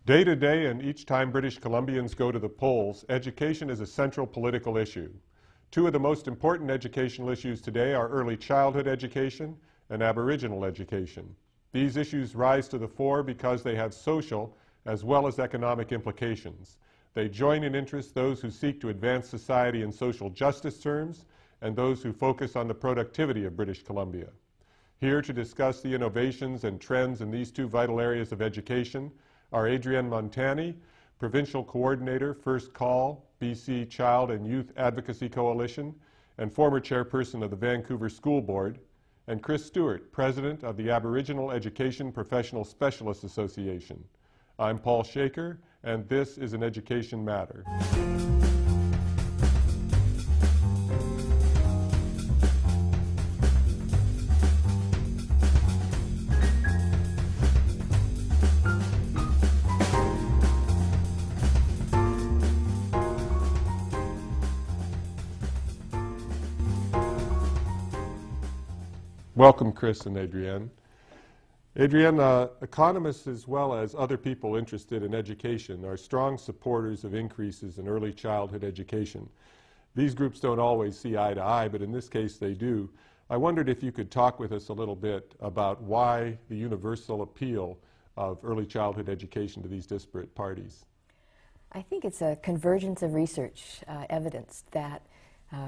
Day to day and each time British Columbians go to the polls, education is a central political issue. Two of the most important educational issues today are early childhood education and Aboriginal education. These issues rise to the fore because they have social as well as economic implications. They join in interest those who seek to advance society in social justice terms and those who focus on the productivity of British Columbia. Here to discuss the innovations and trends in these two vital areas of education are Adrienne Montani, Provincial Coordinator, First Call, BC Child and Youth Advocacy Coalition, and former Chairperson of the Vancouver School Board, and ChrisStewart, President of the Aboriginal Education Professional Specialists Association. I'm Paul Shaker, and this is an Education Matter. Welcome, Chris and Adrienne. Adrienne, economists as well as other people interested in education are strong supporters of increases in early childhood education. These groups don't always see eye to eye, but in this case they do. I wondered if you could talk with us a little bit about why the universal appeal of early childhood education to these disparate parties. I think it's a convergence of research evidence that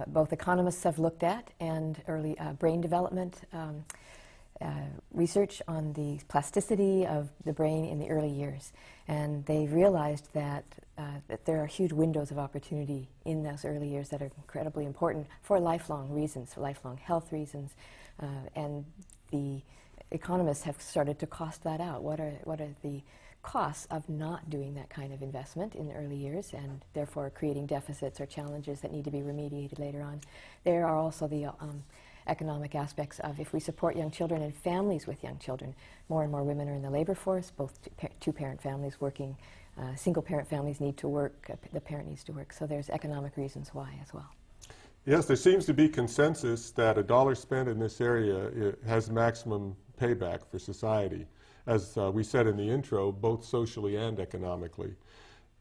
both economists have looked at, and early brain development research on the plasticity of the brain in the early years. And they realized that there are huge windows of opportunity in those early years that are incredibly important for lifelong reasons, for lifelong health reasons. And the economists have started to cost that out. What are the costs of not doing that kind of investment in the early years, and therefore creating deficits or challenges that need to be remediated later on? There are also the economic aspects of, if we support young children and families with young children, more and more women are in the labor force, both two-parent families working, single-parent families need to work, the parent needs to work, so there's economic reasons why as well. Yes, there seems to be consensus that a dollar spent in this area has maximum payback for society, as we said in the intro, both socially and economically.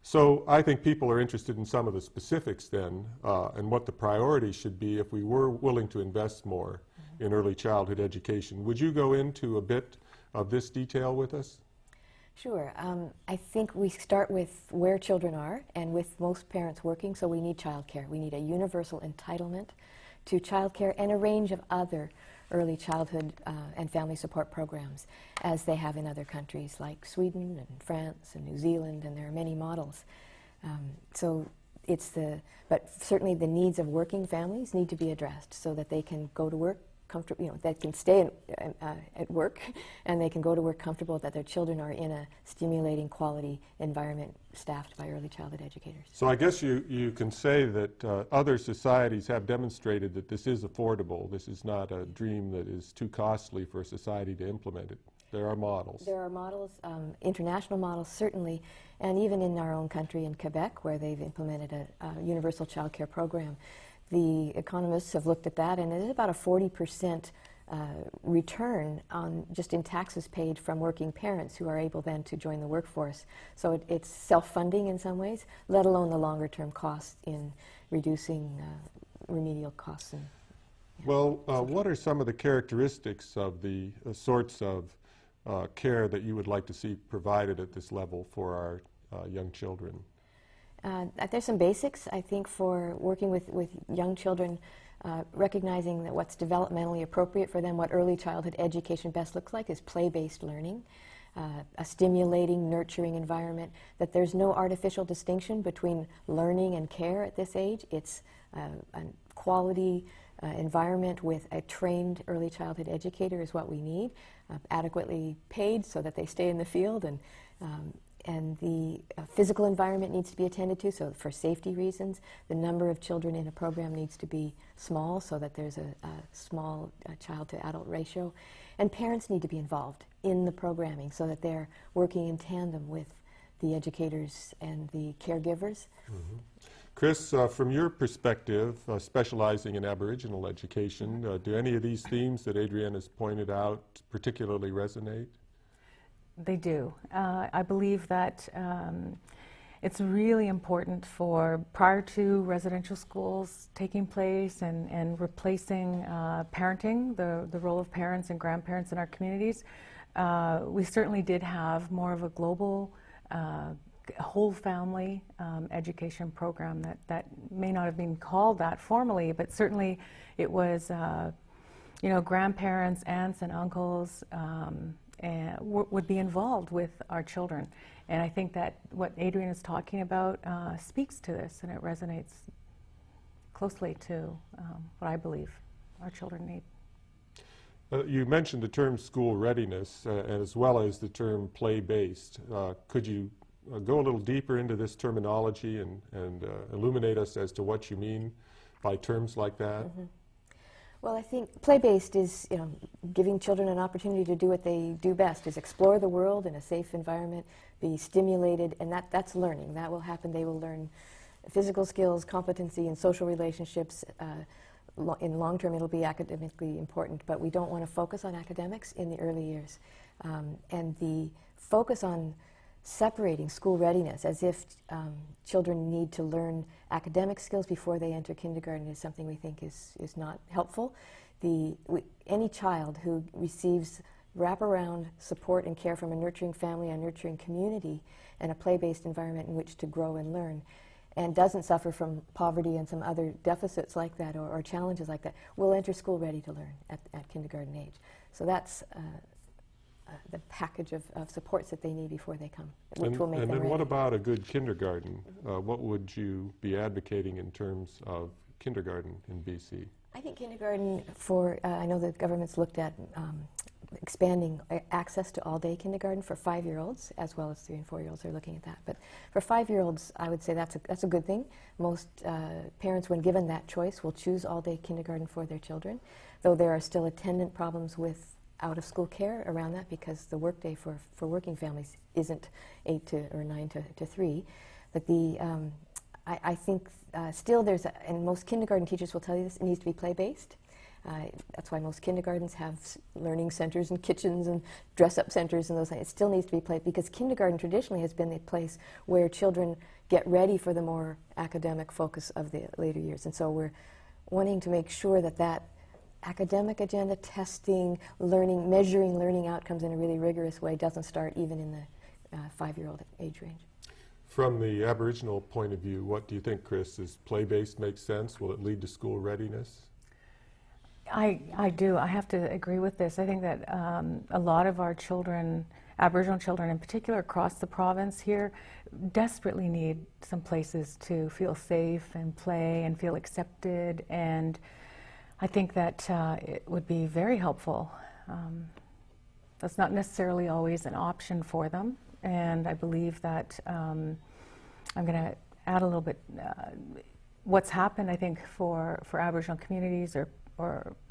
So I think people are interested in some of the specifics then, and what the priorities should be if we were willing to invest more in early childhood education. Would you go into a bit of this detail with us? Sure. I think we start with where children are, and with most parents working, so we need childcare. We need a universal entitlement to childcare and a range of other early childhood and family support programs, as they have in other countries like Sweden and France and New Zealand, and there are many models. But certainly the needs of working families need to be addressed so that they can go to work comfortable, they can stay at work, and they can go to work comfortable, that their children are in a stimulating, quality environment staffed by early childhood educators. So I guess you can say that other societies have demonstrated that this is affordable. This is not a dream that is too costly for a society to implement it. There are models. There are models, international models certainly, and even in our own country in Quebec, where they've implemented a universal child care program. The economists have looked at that, and it is about a 40% return on just in taxes paid from working parents who are able then to join the workforce. So it's self-funding in some ways, let alone the longer-term costs in reducing remedial costs. Well, what are some of the characteristics of the sorts of care that you would like to see provided at this level for our young children? There's some basics, I think, for working with young children, recognizing that what's developmentally appropriate for them, what early childhood education best looks like, is play-based learning, a stimulating, nurturing environment, that there's no artificial distinction between learning and care at this age. It's a quality environment with a trained early childhood educator is what we need, adequately paid so that they stay in the field, and the physical environment needs to be attended to, so for safety reasons. The number of children in a program needs to be small so that there's a small child-to-adult ratio. And parents need to be involved in the programming so that they're working in tandem with the educators and the caregivers. Mm-hmm. Chris, from your perspective, specializing in Aboriginal education, do any of these themes that Adrienne has pointed out particularly resonate? They do. I believe that it's really important for, prior to residential schools taking place and replacing parenting, the role of parents and grandparents in our communities, we certainly did have more of a global whole family education program that may not have been called that formally, but certainly it was, you know, grandparents, aunts and uncles would be involved with our children. And I think that what Adrienne is talking about speaks to this, and it resonates closely to what I believe our children need. You mentioned the term school readiness as well as the term play-based. Could you go a little deeper into this terminology and illuminate us as to what you mean by terms like that? Mm-hmm. Well, I think play-based is, you know, giving children an opportunity to do what they do best, is explore the world in a safe environment, be stimulated, and that's learning. That will happen. They will learn physical skills, competency, and social relationships. In long term, it'll be academically important, but we don't want to focus on academics in the early years. And the focus on separating school readiness as if children need to learn academic skills before they enter kindergarten is something we think is not helpful. Any child who receives wraparound support and care from a nurturing family, a nurturing community, and a play-based environment in which to grow and learn, and doesn't suffer from poverty and some other deficits like that or challenges like that, will enter school ready to learn at kindergarten age. So that's the package of supports that they need before they come, which will make them ready. And then what about a good kindergarten? What would you be advocating in terms of kindergarten in BC? I think kindergarten I know the government's looked at expanding access to all-day kindergarten for 5-year-olds, as well as 3- and 4-year-olds are looking at that. But for 5-year-olds, I would say that's a good thing. Most parents, when given that choice, will choose all-day kindergarten for their children, though there are still attendant problems with out-of-school care around that, because the workday for working families isn't 8 or 9 to 3. But I think still and most kindergarten teachers will tell you this, it needs to be play-based. That's why most kindergartens have learning centers and kitchens and dress-up centers and those things. It still needs to be play, because kindergarten traditionally has been the place where children get ready for the more academic focus of the later years. And so we're wanting to make sure that academic agenda, testing, learning, measuring learning outcomes in a really rigorous way doesn't start even in the 5-year-old age range. From the Aboriginal point of view, what do you think, Chris? Does play-based make sense? Will it lead to school readiness? I do. I have to agree with this. I think that a lot of our children, Aboriginal children in particular across the province here, desperately need some places to feel safe and play and feel accepted, and I think that it would be very helpful. That's not necessarily always an option for them, and I believe that I'm going to add a little bit. What's happened, I think, for Aboriginal communities or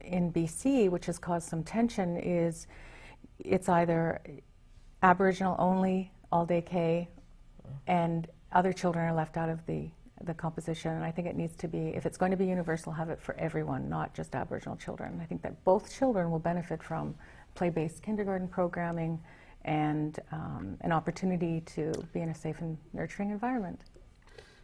in BC, which has caused some tension, is it's either Aboriginal only, all-day K, and other children are left out of the composition. And I think it needs to be, if it's going to be universal, have it for everyone, not just Aboriginal children. I think that both children will benefit from play-based kindergarten programming and an opportunity to be in a safe and nurturing environment.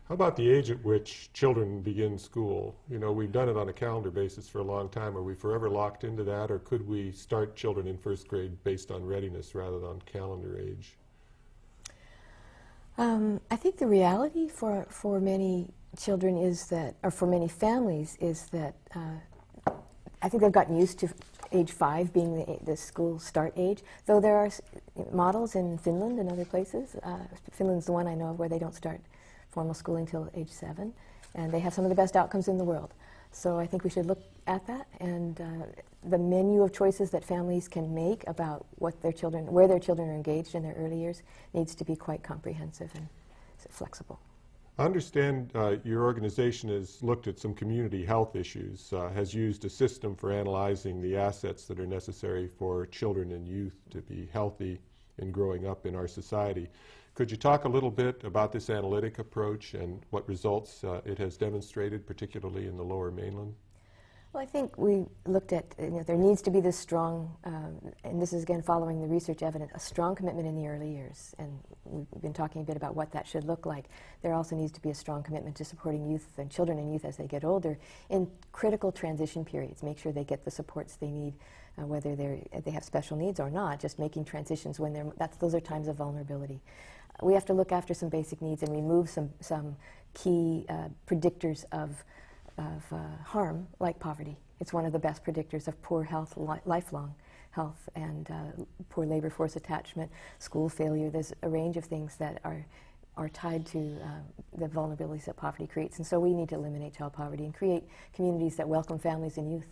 How about the age at which children begin school? You know, we've done it on a calendar basis for a long time. Are we forever locked into that, or could we start children in first grade based on readiness rather than calendar age? I think the reality for many children is that, or for many families, is that I think they've gotten used to age 5 being the school start age, though there are models in Finland and other places. Finland's the one I know of where they don't start formal schooling until age 7, and they have some of the best outcomes in the world. So I think we should look at that, and the menu of choices that families can make about what their children, where their children are engaged in their early years, needs to be quite comprehensive and flexible. I understand your organization has looked at some community health issues, has used a system for analyzing the assets that are necessary for children and youth to be healthy in growing up in our society. Could you talk a little bit about this analytic approach and what results it has demonstrated, particularly in the Lower Mainland? Well, I think we looked at, there needs to be this strong, and this is again following the research evidence, a strong commitment in the early years. And we've been talking a bit about what that should look like. There also needs to be a strong commitment to supporting youth and children and youth as they get older in critical transition periods. Make sure they get the supports they need, whether they have special needs or not, just making transitions when those are times of vulnerability. We have to look after some basic needs and remove some key predictors of harm, like poverty. It's one of the best predictors of poor health, lifelong health, and poor labor force attachment, school failure. There's a range of things that are tied to the vulnerabilities that poverty creates. And so we need to eliminate child poverty and create communities that welcome families and youth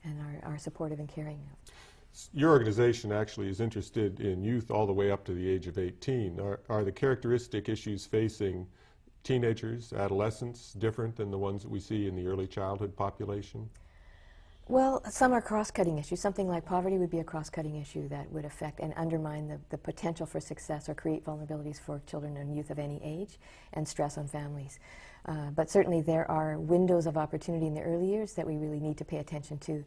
and are supportive and caring. Your organization actually is interested in youth all the way up to the age of 18. Are the characteristic issues facing teenagers, adolescents, different than the ones that we see in the early childhood population? Well, some are cross-cutting issues. Something like poverty would be a cross-cutting issue that would affect and undermine the potential for success or create vulnerabilities for children and youth of any age and stress on families. But certainly there are windows of opportunity in the early years that we really need to pay attention to.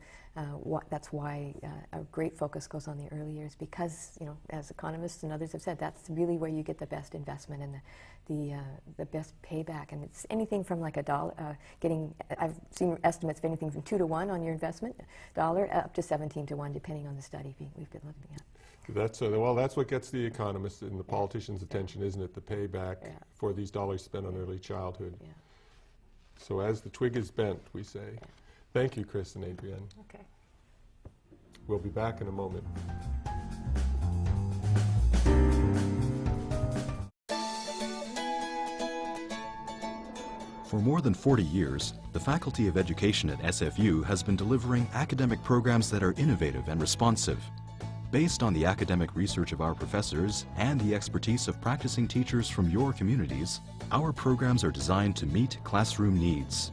That's why a great focus goes on the early years, because, as economists and others have said, that's really where you get the best investment and the best payback. And it's anything from like $1, I've seen estimates of anything from 2 to 1 on your investment, $1 up to 17 to 1, depending on the study we've been looking at. Well, that's what gets the economists and the politicians' attention, isn't it? The payback for these dollars spent on early childhood. Yeah. So as the twig is bent, we say. Yeah. Thank you, Chris and Adrienne. Okay. We'll be back in a moment. For more than 40 years, the Faculty of Education at SFU has been delivering academic programs that are innovative and responsive. Based on the academic research of our professors and the expertise of practicing teachers from your communities, our programs are designed to meet classroom needs.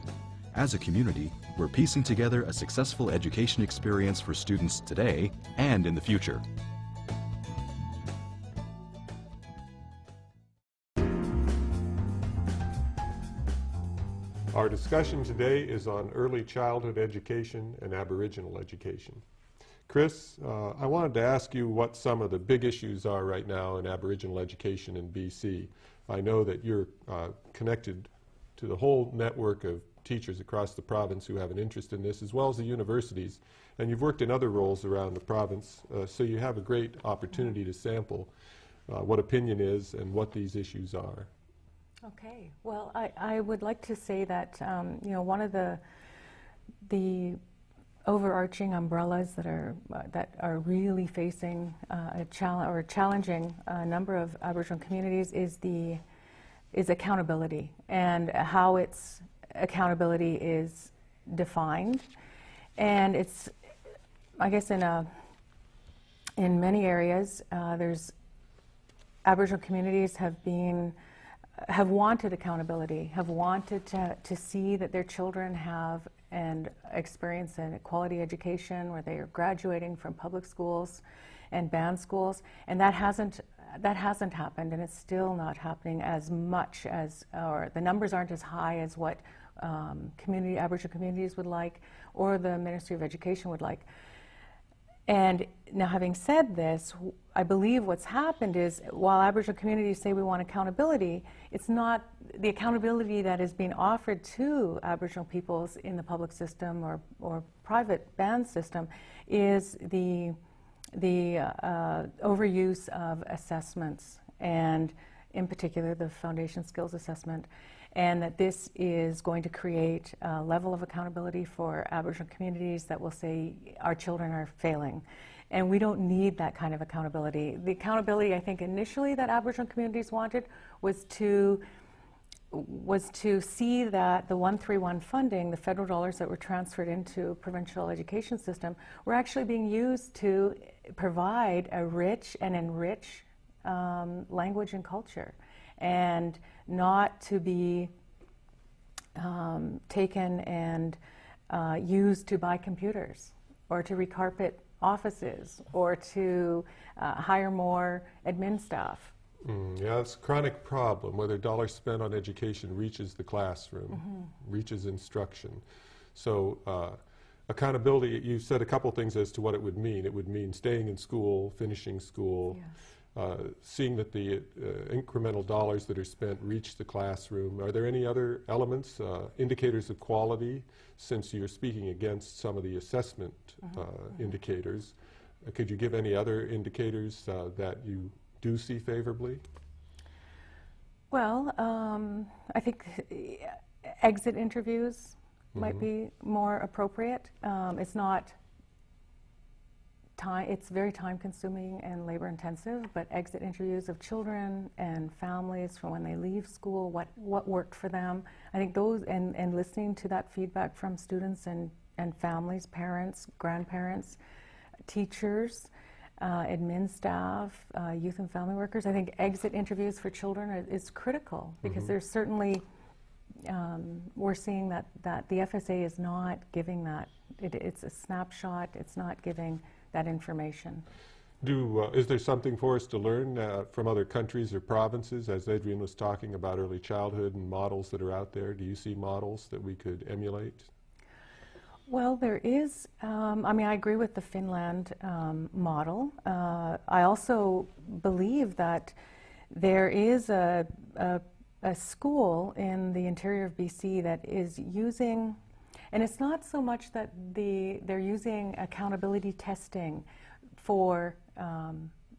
As a community, we're piecing together a successful education experience for students today and in the future. Our discussion today is on early childhood education and Aboriginal education. Chris, I wanted to ask you what some of the big issues are right now in Aboriginal education in BC. I know that you're connected to the whole network of teachers across the province who have an interest in this, as well as the universities, and you've worked in other roles around the province, so you have a great opportunity to sample what opinion is and what these issues are. Okay. Well, I would like to say that one of the overarching umbrellas that are really facing challenging a number of Aboriginal communities is accountability, and how its accountability is defined. And it's, I guess, in many areas, there's Aboriginal communities have wanted accountability, have wanted to see that their children have and experience an quality education where they are graduating from public schools and band schools, and that hasn't happened, and it's still not happening as much as, or the numbers aren't as high as what Aboriginal communities would like, or the Ministry of Education would like. And now, having said this, I believe what's happened is, while Aboriginal communities say we want accountability, it's not the accountability that is being offered to Aboriginal peoples in the public system or private band system is the overuse of assessments, and in particular the foundation skills assessment, and that this is going to create a level of accountability for Aboriginal communities that will say our children are failing. And we don't need that kind of accountability. The accountability, I think, initially that Aboriginal communities wanted was to see that the 131 funding, the federal dollars that were transferred into provincial education system, were actually being used to provide a rich and enrich language and culture, and not to be taken and used to buy computers, or to recarpet offices, or to hire more admin staff. Yeah, it's a chronic problem, whether dollars spent on education reaches the classroom, reaches instruction. So accountability, you said a couple things as to what it would mean. It would mean staying in school, finishing school, Yes. seeing that the incremental dollars that are spent reach the classroom. Are there any other elements, indicators of quality, since you're speaking against some of the assessment indicators? Could you give any other indicators that you do see favorably? Well, I think exit interviews might be more appropriate. It's not time, it's very time consuming and labor intensive, but exit interviews of children and families from when they leave school, what worked for them. I think those, and listening to that feedback from students and families, parents, grandparents, teachers, admin staff, youth and family workers. I think exit interviews for children is critical, because there's certainly, we're seeing that the FSA is not giving that. It's a snapshot. It's not giving that information. Is there something for us to learn from other countries or provinces, as Adrienne was talking about early childhood and models that are out there? Do you see models that we could emulate? Well, there is, I mean, I agree with the Finland model. I also believe that there is a school in the interior of BC that is using, and it's not so much that they're using accountability testing for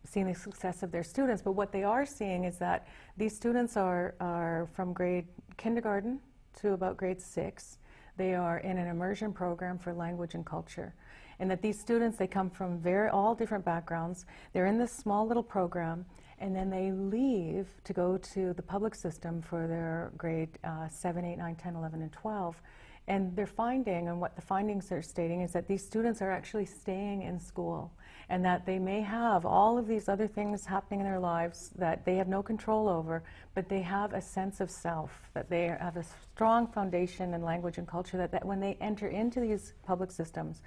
seeing the success of their students, but what they are seeing is that these students are from grade kindergarten to about grade 6. They are in an immersion program for language and culture. And that these students, they come from all different backgrounds. They're in this small little program, and then they leave to go to the public system for their grade 7, 8, 9, 10, 11, and 12. And they're finding, and what the findings are stating, is that these students are actually staying in school, and that they may have all of these other things happening in their lives that they have no control over, but they have a sense of self, that they have a strong foundation in language and culture, that when they enter into these public systems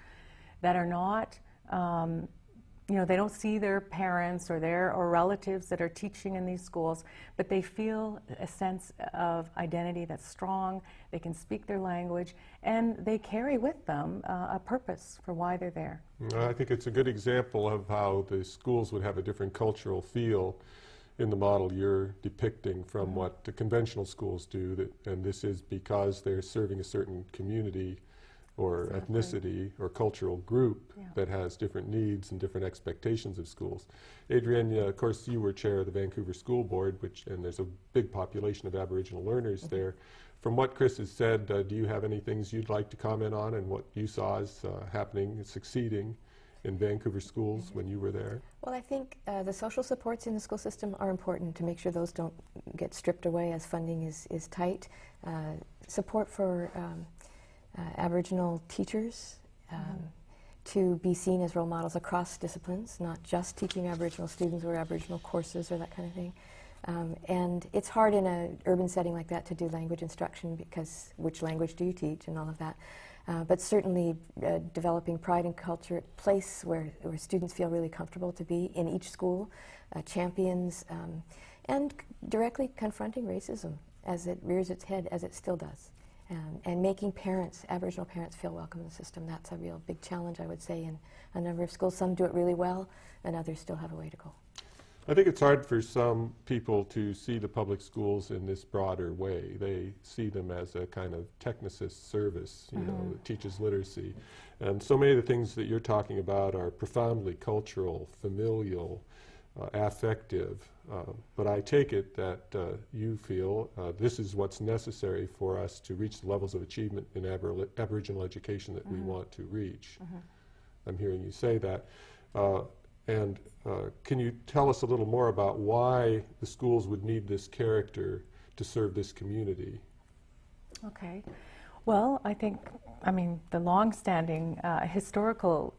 that are not, you know, they don't see their parents or relatives that are teaching in these schools, but they feel a sense of identity that's strong. They can speak their language, and they carry with them a purpose for why they're there. I think it's a good example of how the schools would have a different cultural feel in the model you're depicting from what the conventional schools do, and this is because they're serving a certain community or ethnicity or cultural group that has different needs and different expectations of schools. Adrienne, of course, you were chair of the Vancouver School Board, and there's a big population of Aboriginal learners there. From what Chris has said, do you have any things you'd like to comment on and what you saw as happening, succeeding in Vancouver schools when you were there? Well, I think the social supports in the school system are important to make sure those don't get stripped away as funding is tight. Support for Aboriginal teachers to be seen as role models across disciplines, not just teaching Aboriginal students or Aboriginal courses or that kind of thing. And it's hard in an urban setting like that to do language instruction, because which language do you teach and all of that. But certainly developing pride and culture, a place where students feel really comfortable to be in each school, champions, and directly confronting racism as it rears its head, as it still does. And making parents, Aboriginal parents, feel welcome in the system. That's a real big challenge, I would say, in a number of schools. Some do it really well, and others still have a way to go. I think it's hard for some people to see the public schools in this broader way. They see them as a kind of technicist service, you know, that teaches literacy. And so many of the things that you're talking about are profoundly cultural, familial, affective. But I take it that you feel this is what's necessary for us to reach the levels of achievement in Aboriginal education that we want to reach. I'm hearing you say that. And can you tell us a little more about why the schools would need this character to serve this community? Okay. Well, I think, I mean, the long-standing historical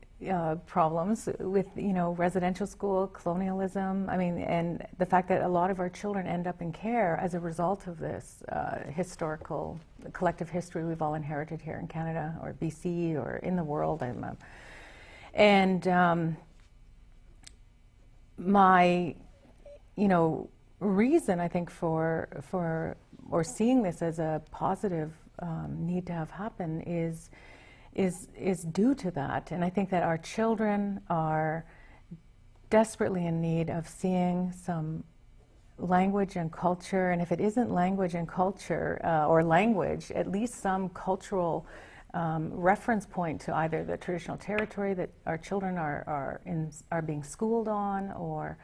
problems with, you know, residential school, colonialism, I mean, and the fact that a lot of our children end up in care as a result of this historical, collective history we've all inherited here in Canada or BC or in the world. My, you know, reason, I think, for seeing this as a positive need to have happen is is due to that. And I think that our children are desperately in need of seeing some language and culture, and if it isn't language and culture, or language, at least some cultural reference point to either the traditional territory that our children are being schooled on, or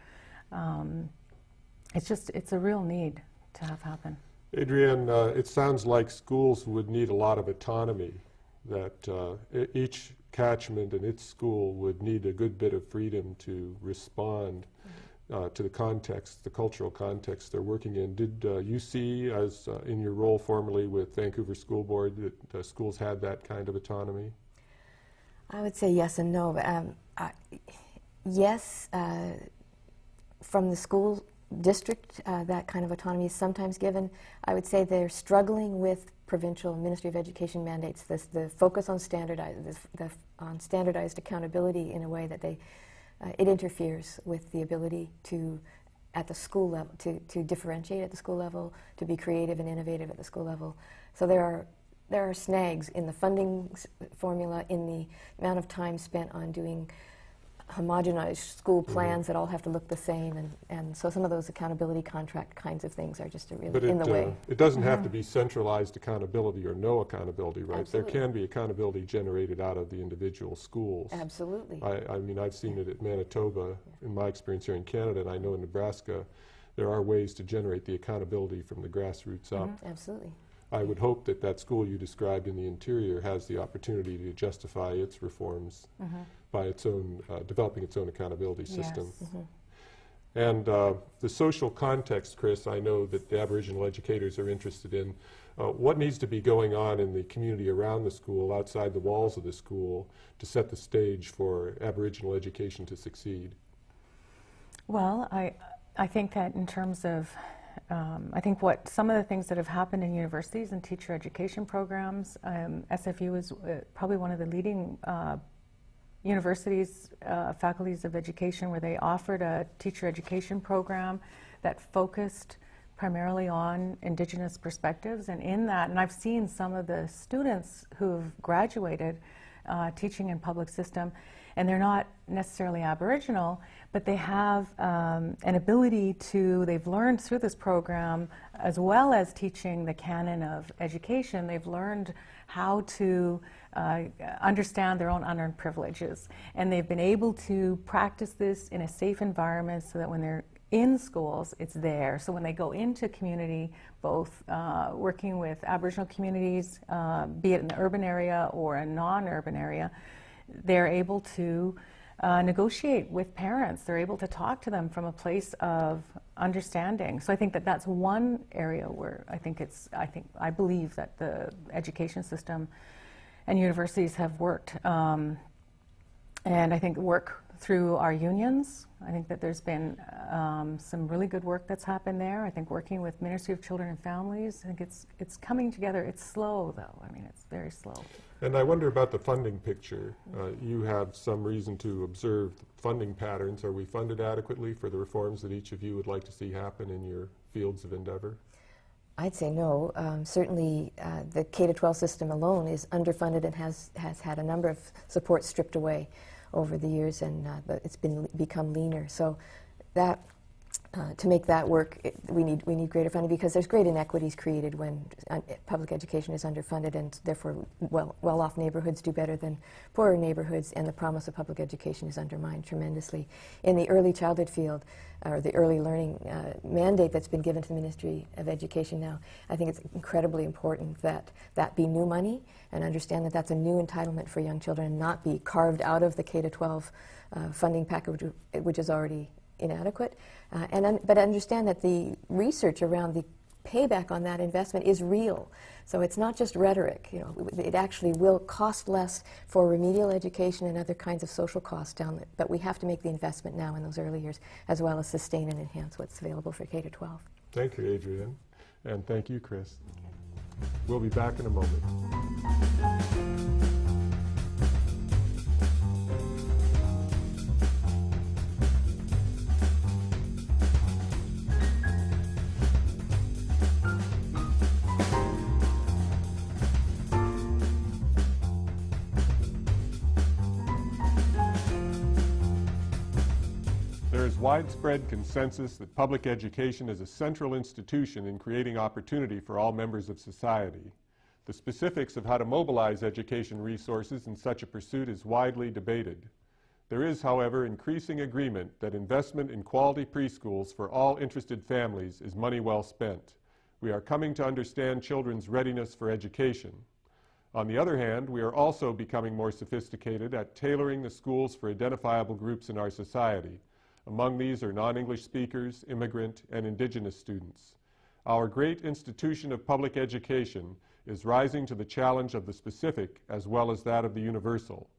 it's a real need to have happen. Adrienne, it sounds like schools would need a lot of autonomy, that each catchment in its school would need a good bit of freedom to respond to the context, the cultural context they're working in. Did you see, as in your role formerly with Vancouver School Board, that schools had that kind of autonomy? I would say yes and no. Yes, from the school district, that kind of autonomy is sometimes given. I would say they're struggling with provincial Ministry of Education mandates, the focus on standardized accountability in a way that it interferes with the ability to, at the school level, to differentiate at the school level, to be creative and innovative at the school level. So there are snags in the funding formula, in the amount of time spent on doing homogenized school plans that all have to look the same, and so some of those accountability contract kinds of things are just really in the way. It doesn't have to be centralized accountability or no accountability, right? Absolutely. There can be accountability generated out of the individual schools. Absolutely. I mean, I've seen it at Manitoba, in my experience here in Canada, and I know in Nebraska there are ways to generate the accountability from the grassroots up. Absolutely. I would hope that that school you described in the interior has the opportunity to justify its reforms by its own, developing its own accountability system. Yes. And the social context, Chris, I know that the Aboriginal educators are interested in. What needs to be going on in the community around the school, outside the walls of the school, to set the stage for Aboriginal education to succeed? Well, I think that in terms of I think some of the things that have happened in universities and teacher education programs, SFU is probably one of the leading universities, faculties of education, where they offered a teacher education program that focused primarily on Indigenous perspectives. And in that, and I've seen some of the students who've graduated teaching in public system, and they're not necessarily Aboriginal, but they have an ability they've learned through this program, as well as teaching the canon of education, they've learned how to understand their own unearned privileges. And they've been able to practice this in a safe environment so that when they're in schools, it's there. So when they go into community, both working with Aboriginal communities, be it in the urban area or a non-urban area, they're able to negotiate with parents. They're able to talk to them from a place of understanding. So I think that that's one area where I believe that the education system and universities have worked. And I think work through our unions. I think that there's been some really good work that's happened there. I think working with Ministry of Children and Families, I think it's coming together. It's slow, though. I mean, it's very slow. And I wonder about the funding picture. You have some reason to observe funding patterns. Are we funded adequately for the reforms that each of you would like to see happen in your fields of endeavor? I'd say no. Certainly the K-12 system alone is underfunded and has had a number of supports stripped away over the years, and it's become leaner. So that to make that work, we need greater funding, because there's great inequities created when public education is underfunded, and therefore well-off neighborhoods do better than poorer neighborhoods, and the promise of public education is undermined tremendously. In the early childhood field, or the early learning mandate that's been given to the Ministry of Education now, I think it's incredibly important that that be new money, and understand that that's a new entitlement for young children, and not be carved out of the K-12 funding package, which is already inadequate, but understand that the research around the payback on that investment is real. So it's not just rhetoric. You know, it actually will cost less for remedial education and other kinds of social costs down. But we have to make the investment now in those early years, as well as sustain and enhance what's available for K-12. Thank you, Adrienne, and thank you, Chris. We'll be back in a moment. widespread consensus that public education is a central institution in creating opportunity for all members of society. The specifics of how to mobilize education resources in such a pursuit is widely debated. There is, however, increasing agreement that investment in quality preschools for all interested families is money well spent. We are coming to understand children's readiness for education. On the other hand, we are also becoming more sophisticated at tailoring the schools for identifiable groups in our society. Among these are non-English speakers, immigrant, and Indigenous students. Our great institution of public education is rising to the challenge of the specific as well as that of the universal.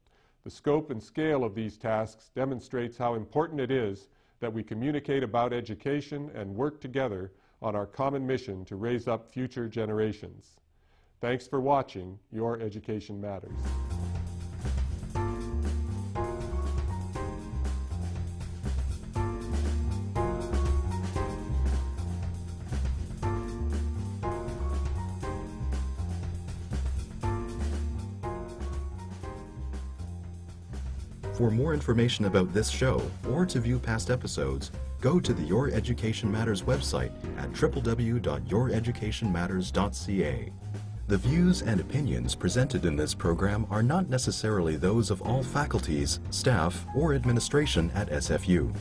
The scope and scale of these tasks demonstrates how important it is that we communicate about education and work together on our common mission to raise up future generations. Thanks for watching Your Education Matters. For more information about this show or to view past episodes, go to the Your Education Matters website at www.youreducationmatters.ca. The views and opinions presented in this program are not necessarily those of all faculties, staff, or administration at SFU.